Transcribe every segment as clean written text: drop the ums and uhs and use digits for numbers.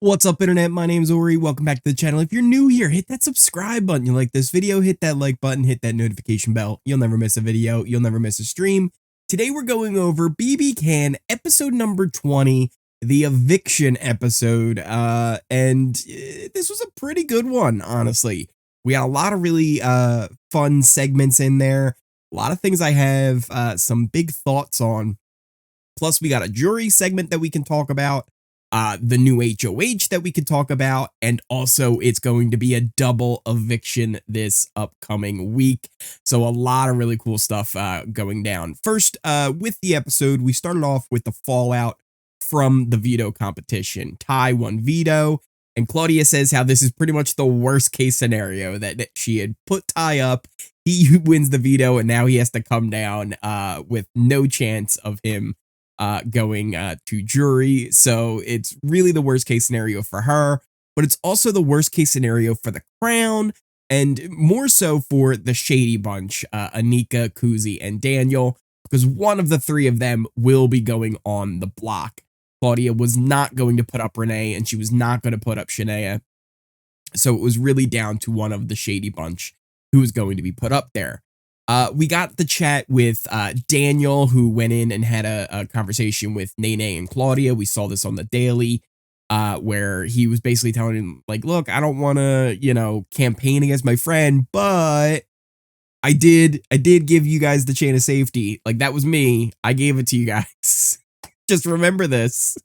What's up, internet? My name's Ori. Welcome back to the channel. If you're new here, hit that subscribe button. You like this video, hit that like button, hit that notification bell. You'll never miss a video. You'll never miss a stream. Today we're going over BBCan episode number 20, the eviction episode. This was a pretty good one, honestly. We had a lot of really fun segments in there. A lot of things I have some big thoughts on. Plus, we got a jury segment that we can talk about. The new HOH that we could talk about, and also it's going to be a double eviction this upcoming week. So a lot of really cool stuff going down. First, with the episode, we started off with the fallout from the veto competition. Ty won veto, and Claudia says how this is pretty much the worst case scenario, that she had put Ty up, he wins the veto, and now he has to come down with no chance of him going to jury. So it's really the worst case scenario for her, but it's also the worst case scenario for the crown, and more so for the shady bunch, Anika, Kuzi, and Daniel, because one of the three of them will be going on the block. Claudia was not going to put up Renee, and she was not going to put up Shania. So it was really down to one of the shady bunch who was going to be put up there. We got the chat with Daniel, who went in and had a conversation with Nene and Claudia. We saw this on the daily, where he was basically telling him, like, look, I don't want to, campaign against my friend, but I did give you guys the chain of safety. Like, that was me. I gave it to you guys. Just remember this.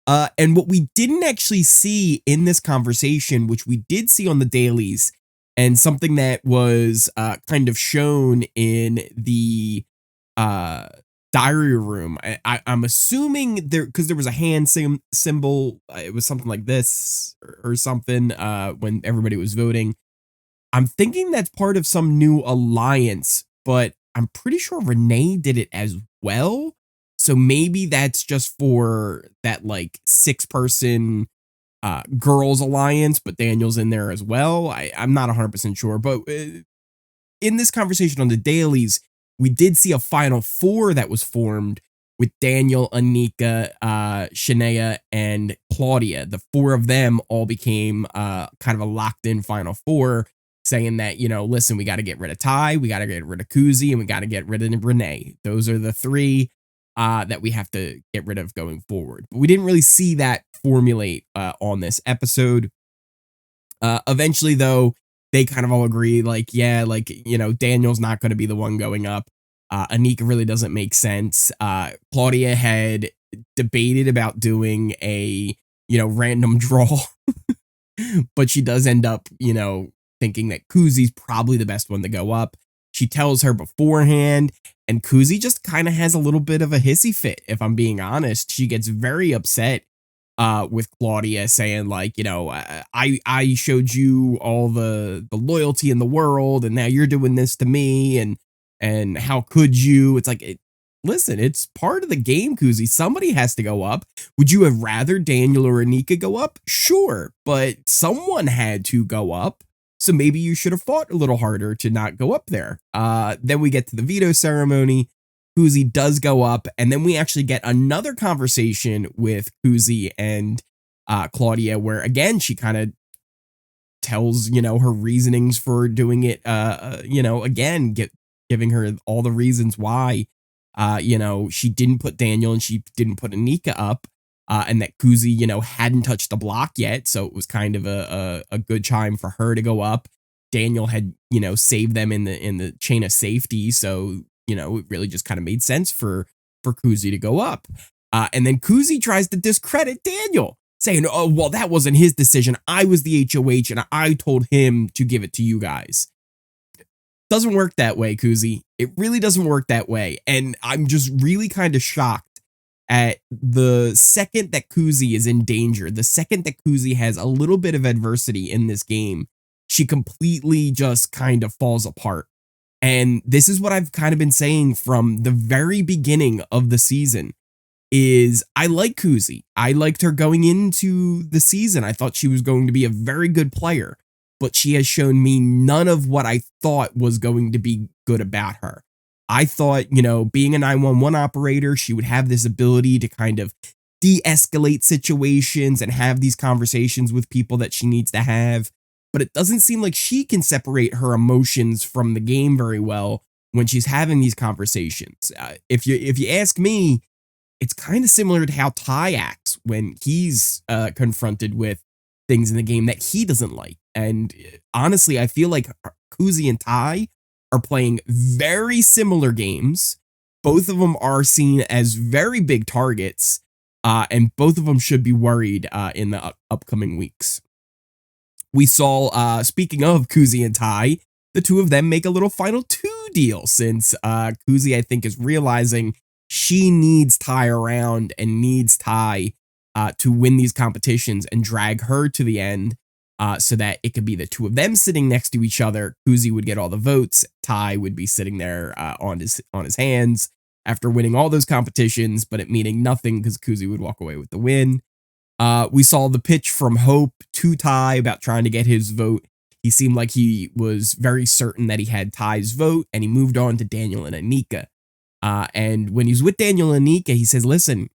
And what we didn't actually see in this conversation, which we did see on the dailies, and something that was kind of shown in the diary room. I'm assuming because there was a hand symbol. It was something like this or something when everybody was voting. I'm thinking that's part of some new alliance, but I'm pretty sure Renee did it as well. So maybe that's just for that like 6-person girls alliance, but Daniel's in there as well. I'm not 100% sure, but in this conversation on the dailies, we did see a final 4 that was formed with Daniel, Anika, Shania, and Claudia. The 4 of them all became kind of a locked-in final 4, saying that, listen, we got to get rid of Ty, we got to get rid of Kuzi, and we got to get rid of Renee. Those are the 3 that we have to get rid of going forward. But we didn't really see that formulate on this episode. Eventually, though, they kind of all agree, like, yeah, like, Daniel's not going to be the one going up. Anika really doesn't make sense. Claudia had debated about doing a, random draw, but she does end up, thinking that Kuzi's probably the best one to go up. She tells her beforehand, and Kuzi just kind of has a little bit of a hissy fit, if I'm being honest. She gets very upset with Claudia, saying, like, I showed you all the loyalty in the world, and now you're doing this to me, and how could you? It's like, listen, it's part of the game, Kuzi. Somebody has to go up. Would you have rather Daniel or Anika go up? Sure, but someone had to go up. So maybe you should have fought a little harder to not go up there. Then we get to the veto ceremony. Kuzi does go up, and then we actually get another conversation with Kuzi and Claudia, where again she kind of tells her reasonings for doing it. Again, giving her all the reasons why she didn't put Daniel and she didn't put Anika up. And that Kuzi, hadn't touched the block yet, so it was kind of a good time for her to go up. Daniel had, saved them in the chain of safety, so it really just kind of made sense for Kuzi to go up. And then Kuzi tries to discredit Daniel, saying, "Oh, well, that wasn't his decision. I was the HOH, and I told him to give it to you guys." Doesn't work that way, Kuzi. It really doesn't work that way, and I'm just really kind of shocked. At the second that Kuzi is in danger, the second that Kuzi has a little bit of adversity in this game, she completely just kind of falls apart. And this is what I've kind of been saying from the very beginning of the season, is I like Kuzi. I liked her going into the season. I thought she was going to be a very good player, but she has shown me none of what I thought was going to be good about her. I thought, being a 911 operator, she would have this ability to kind of de-escalate situations and have these conversations with people that she needs to have. But it doesn't seem like she can separate her emotions from the game very well when she's having these conversations. If you ask me, it's kind of similar to how Ty acts when he's confronted with things in the game that he doesn't like. And honestly, I feel like Kuzi and Ty are playing very similar games. Both of them are seen as very big targets, and both of them should be worried in the upcoming weeks. We saw, speaking of Kuzi and Ty, the two of them make a little final two deal since Kuzi, I think, is realizing she needs Ty around and needs Ty to win these competitions and drag her to the end so that it could be the two of them sitting next to each other. Kuzi would get all the votes. Ty would be sitting there on his hands after winning all those competitions, but it meaning nothing because Kuzi would walk away with the win. We saw the pitch from Hope to Ty about trying to get his vote. He seemed like he was very certain that he had Ty's vote, and he moved on to Daniel and Anika. And when he's with Daniel and Anika, he says, listen,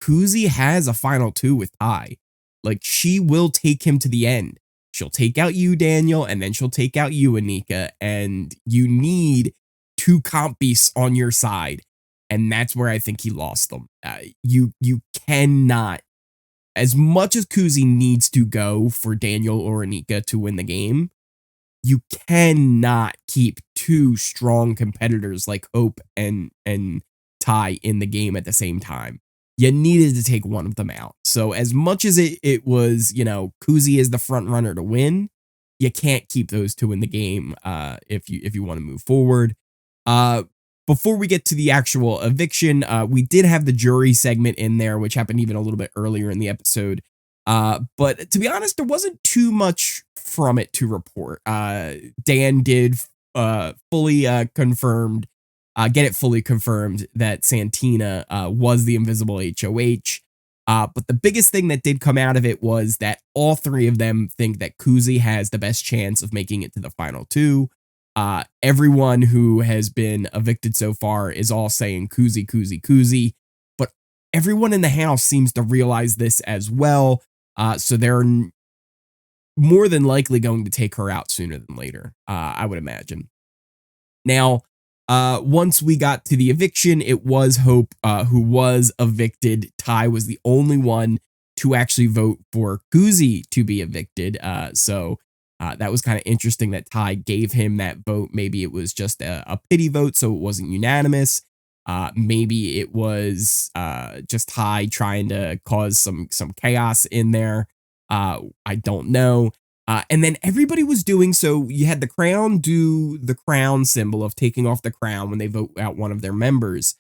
Kuzi has a final two with Ty. Like, she will take him to the end. She'll take out you, Daniel, and then she'll take out you, Anika, and you need two comp beasts on your side. And that's where I think he lost them. You cannot, as much as Kuzi needs to go for Daniel or Anika to win the game, you cannot keep two strong competitors like Hope and Ty in the game at the same time. You needed to take one of them out. So as much as it was, Kuzi is the front runner to win, you can't keep those two in the game if you want to move forward. Before we get to the actual eviction, we did have the jury segment in there, which happened even a little bit earlier in the episode. But to be honest, there wasn't too much from it to report. Dan did fully confirmed, get it fully confirmed that Santina was the invisible HOH. But the biggest thing that did come out of it was that all three of them think that Kuzi has the best chance of making it to the final two. Everyone who has been evicted so far is all saying Kuzi, Kuzi, Kuzi, but everyone in the house seems to realize this as well. So they're more than likely going to take her out sooner than later, I would imagine. Now, once we got to the eviction, it was Hope who was evicted. Ty was the only one to actually vote for Kuzi to be evicted. So that was kind of interesting that Ty gave him that vote. Maybe it was just a pity vote, so it wasn't unanimous. Maybe it was just Ty trying to cause some chaos in there. I don't know. And then everybody was doing, so you had the crown do the crown symbol of taking off the crown when they vote out one of their members.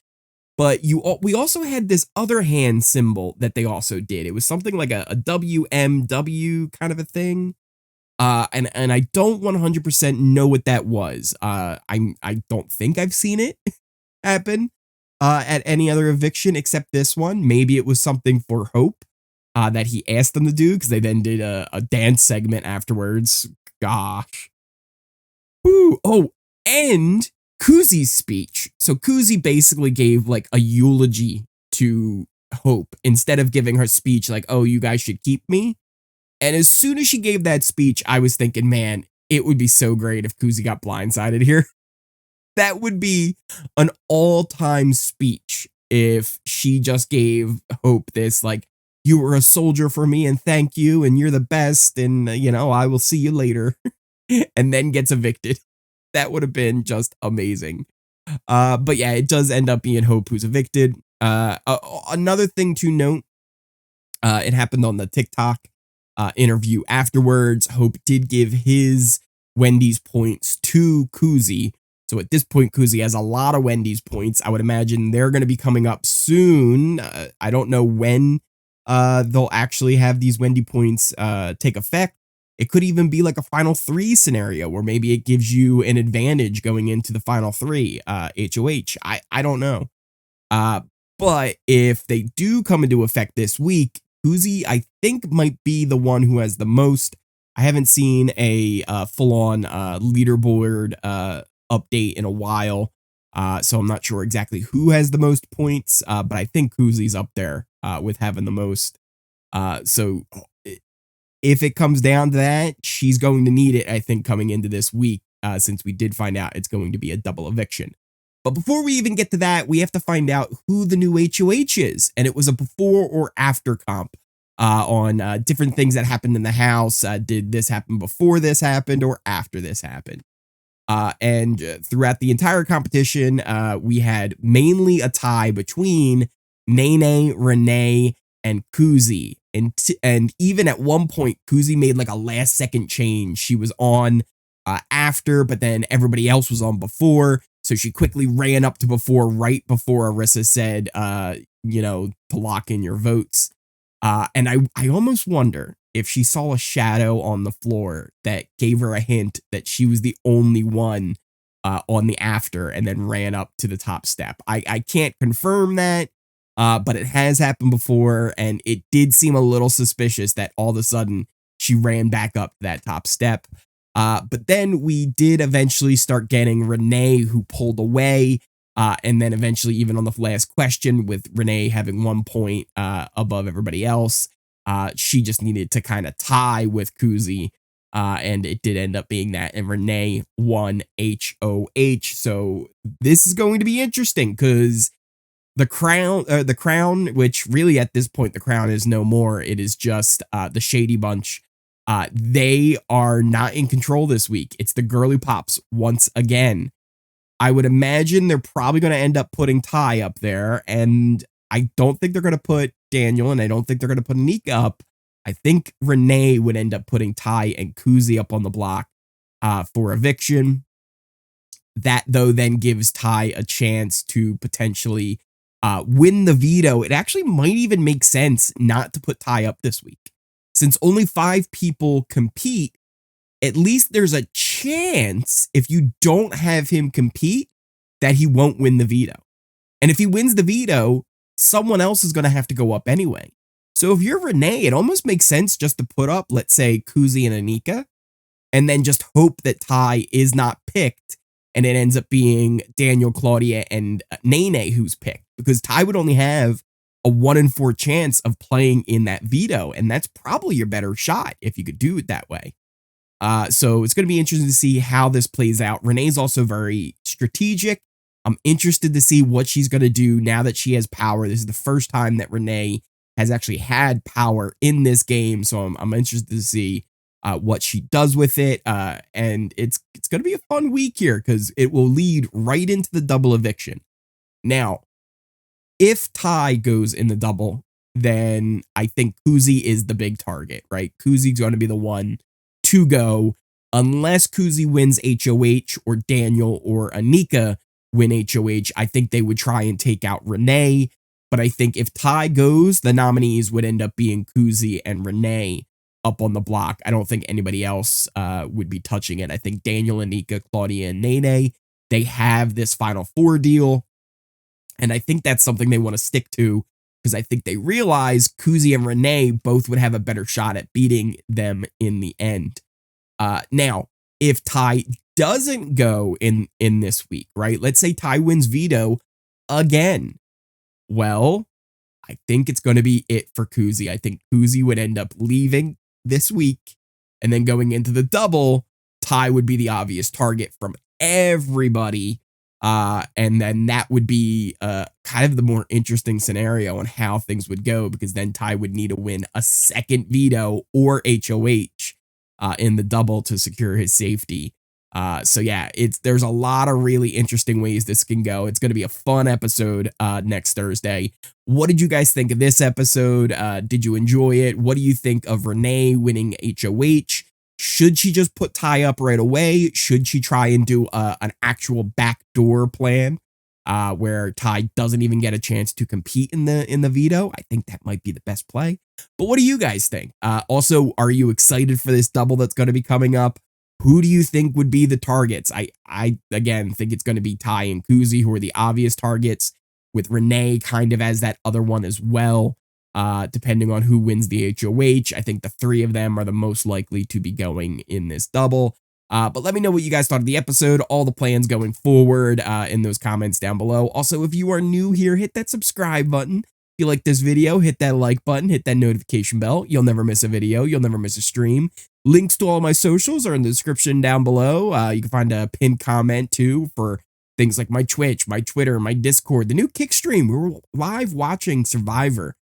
But we also had this other hand symbol that they also did. It was something like a WMW kind of a thing. And I don't 100% know what that was. I don't think I've seen it happen at any other eviction except this one. Maybe it was something for Hope that he asked them to do, because they then did a dance segment afterwards. Gosh. Ooh, oh, and Kuzi's speech. So Kuzi basically gave like a eulogy to Hope instead of giving her speech like, oh, you guys should keep me. And as soon as she gave that speech, I was thinking, man, it would be so great if Kuzi got blindsided here. That would be an all-time speech if she just gave Hope this, like, you were a soldier for me and thank you and you're the best and, I will see you later. And then gets evicted. That would have been just amazing. But yeah, it does end up being Hope who's evicted. Another thing to note, it happened on the TikTok interview afterwards. Hope did give his Wendy's points to Kuzi. So at this point, Kuzi has a lot of Wendy's points. I would imagine they're going to be coming up soon. I don't know when they'll actually have these Wendy points take effect. It could even be like a final three scenario where maybe it gives you an advantage going into the final three HOH. I don't know. But if they do come into effect this week, Kuzi, I think, might be the one who has the most. I haven't seen a full-on leaderboard update in a while, so I'm not sure exactly who has the most points, but I think Kuzi's up there with having the most. So if it comes down to that, she's going to need it, I think, coming into this week, since we did find out it's going to be a double eviction. But before we even get to that, we have to find out who the new HOH is. And it was a before or after comp on different things that happened in the house. Did this happen before this happened or after this happened? And throughout the entire competition, we had mainly a tie between Nene, Renee, and Kuzi. And even at one point, Kuzi made like a last second change. She was on after, but then everybody else was on before. So she quickly ran up to before, right before Arisa said, to lock in your votes. And I almost wonder if she saw a shadow on the floor that gave her a hint that she was the only one on the after and then ran up to the top step. I can't confirm that, but it has happened before, and it did seem a little suspicious that all of a sudden she ran back up to that top step. But then we did eventually start getting Renee, who pulled away, and then eventually even on the last question, with Renee having 1 point above everybody else, she just needed to kind of tie with Kuzi, and it did end up being that, and Renee won HOH. So this is going to be interesting because the crown, which really at this point the crown is no more. It is just the Shady Bunch. They are not in control this week. It's the Girly Pops once again. I would imagine they're probably going to end up putting Ty up there, and I don't think they're going to put Daniel, and I don't think they're going to put Anika up. I think Renee would end up putting Ty and Kuzi up on the block for eviction. That, though, then gives Ty a chance to potentially win the veto. It actually might even make sense not to put Ty up this week. Since only 5 people compete, at least there's a chance, if you don't have him compete, that he won't win the veto. And if he wins the veto, someone else is going to have to go up anyway. So if you're Renee, it almost makes sense just to put up, let's say, Kuzi and Anika, and then just hope that Ty is not picked, and it ends up being Daniel, Claudia, and Nene who's picked. Because Ty would only have a 1 in 4 chance of playing in that veto, and that's probably your better shot if you could do it that way. So it's going to be interesting to see how this plays out. Renee's also very strategic. I'm interested to see what she's going to do now that she has power. This is the first time that Renee has actually had power in this game, so I'm interested to see what she does with it. And it's going to be a fun week here because it will lead right into the double eviction. Now, if Ty goes in the double, then I think Kuzi is the big target, right? Kuzi's going to be the one to go unless Kuzi wins HOH or Daniel or Anika win HOH. I think they would try and take out Renee. But I think if Ty goes, the nominees would end up being Kuzi and Renee up on the block. I don't think anybody else would be touching it. I think Daniel, Anika, Claudia, and Nene, they have this Final Four deal. And I think that's something they want to stick to because I think they realize Kuzi and Renee both would have a better shot at beating them in the end. Now, if Ty doesn't go in this week, right? Let's say Ty wins veto again. Well, I think it's going to be it for Kuzi. I think Kuzi would end up leaving this week, and then going into the double, Ty would be the obvious target from everybody. And then that would be kind of the more interesting scenario on how things would go, because then Ty would need to win a second veto or HOH in the double to secure his safety. So yeah, there's a lot of really interesting ways this can go. It's going to be a fun episode next Thursday. What did you guys think of this episode? Did you enjoy it? What do you think of Renee winning HOH? Should she just put Ty up right away? Should she try and do an actual backdoor plan where Ty doesn't even get a chance to compete in the veto? I think that might be the best play. But what do you guys think? Also, are you excited for this double that's going to be coming up? Who do you think would be the targets? I again think it's going to be Ty and Kuzi who are the obvious targets, with Renee kind of as that other one as well. Depending on who wins the HOH, I think the 3 of them are the most likely to be going in this double. But let me know what you guys thought of the episode, all the plans going forward in those comments down below. Also, if you are new here, hit that subscribe button. If you like this video, hit that like button, hit that notification bell. You'll never miss a video. You'll never miss a stream. Links to all my socials are in the description down below. You can find a pinned comment too for things like my Twitch, my Twitter, my Discord, the new Kick stream. We were live watching Survivor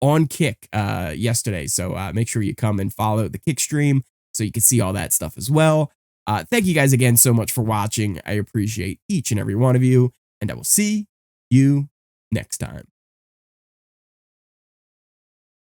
on Kick yesterday. So make sure you come and follow the Kick stream so you can see all that stuff as well. Thank you guys again so much for watching. I appreciate each and every one of you, and I will see you next time.